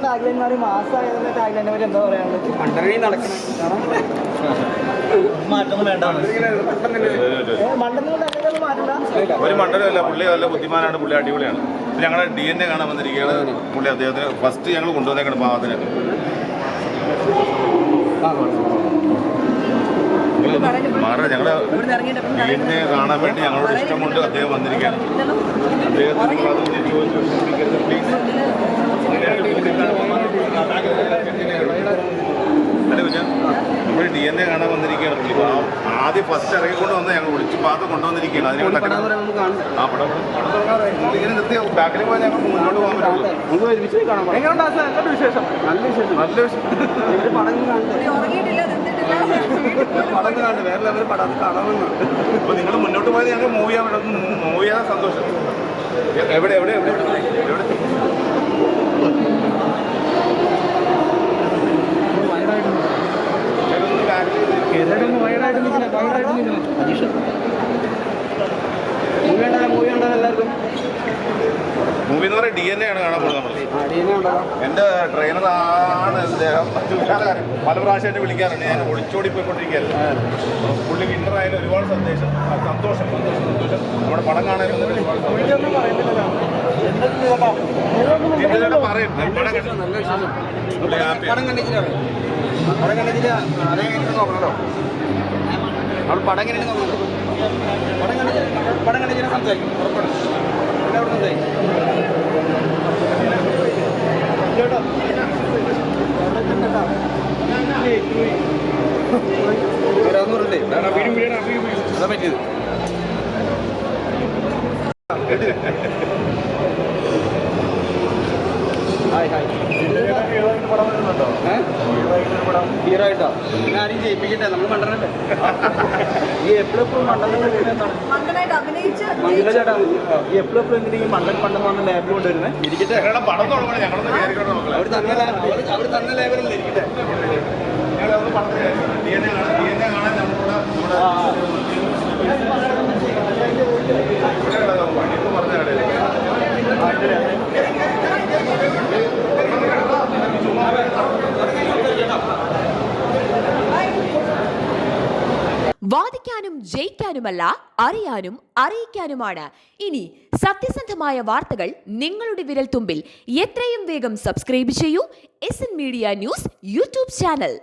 Tagline മാസമായതിന്റെ ടാഗ്ലൈനെ പറ്റി എന്താ പറയാനുള്ളത്? മണ്ടനീ നടക്കണം മാറ്റൊന്നും വേണ്ട. ഒരു മണ്ഡലമല്ല, പുള്ളി നല്ല ബുദ്ധിമാനാണ്, പുള്ളി അടിപൊളിയാണ്. ഞങ്ങളുടെ DNA കാണാൻ വന്നിരിക്കുകയാണ്. പുള്ളി അദ്ദേഹത്തിന് ഫസ്റ്റ് ഞങ്ങൾ കൊണ്ടുവന്നേക്കാണ് പാവത്തിന്. ഞങ്ങളുടെ DNA കാണാൻ വേണ്ടി ഞങ്ങളോട് ഇഷ്ടം കൊണ്ട് അദ്ദേഹം വന്നിരിക്കുകയാണ്. അദ്ദേഹത്തിന് പ്ലീസ് നമ്മൾ DNA കാണാൻ വന്നിരിക്കുകയാണ്. പുള്ളി ആദ്യം ഫസ്റ്റ് ഇറങ്ങിക്കൊണ്ട് വന്ന് ഞങ്ങൾ വിളിച്ച് പാത്ത് കൊണ്ടുവന്നിരിക്കുകയാണ്. അതിനെ ആ പടം ഇങ്ങനെ നിർത്തി ബാക്കിലേക്ക് പോയാൽ ഞങ്ങൾ മുന്നോട്ട് പോകാൻ പറ്റുള്ളൂ. നമുക്ക് ഒരുമിച്ച് കാണാൻ നല്ല വിശേഷം. പടം കാണും വേറെ ലെവൽ പടം അത് കാണാമെന്നാണ്. അപ്പോൾ നിങ്ങൾ മുന്നോട്ട് പോയത് ഞങ്ങൾ മൂവ് ചെയ്യാൻ സന്തോഷം. എവിടെ എവിടെ എവിടെ എവിടെ മൂവി എന്ന് പറയുന്നത് DNA ആണ് കാണാൻ പോകുന്നത്. എൻ്റെ ട്രെയിനറാണ് അദ്ദേഹം. പല പ്രാവശ്യം എന്നെ വിളിക്കാറുണ്ട്. ഞാൻ ഒളിച്ചോടി പോയിക്കൊണ്ടിരിക്കുകയായിരുന്നു. പുള്ളി വിന്നറായാലും ഒരുപാട് സന്തോഷം. നമ്മുടെ പടം കാണാനും പറയും. പടം കണ്ടിട്ടില്ല നോക്കണല്ലോ. അവൾ പടം എങ്ങനെയാണ് നോക്കുന്നത്? പടം കണ്ടിട്ട് സംസാരിക്കും. ഉറപ്പാണ് അവിടെ സംസാരിക്കും. അതാ പറ്റിയത്. ഹീറോ ആയിട്ടോ? പിന്നെ ആരും ജയിപ്പിക്കട്ടെ, നമ്മൾ മണ്ടനല്ലേ. ഈ എപ്പോഴും മണ്ടനായിട്ട് അഭിനയിച്ച് ചേട്ടാ ഈ എപ്പോഴും എന്തിനാ ഈ മണ്ടൻ പണ്ടെന്ന് പറഞ്ഞ ലേബിൾ കൊണ്ടുവരുന്നത്? ഇരിക്കട്ടെ, അവർ തന്നെ ലേബലല്ലേ ഇരിക്കട്ടെ. വാദിക്കാനും ജയിക്കാനുമല്ല, അറിയാനും അറിയിക്കാനുമാണ്. ഇനി സത്യസന്ധമായ വാർത്തകൾ നിങ്ങളുടെ വിരൽത്തുമ്പിൽ. എത്രയും വേഗം സബ്സ്ക്രൈബ് ചെയ്യൂ SN media news YouTube channel.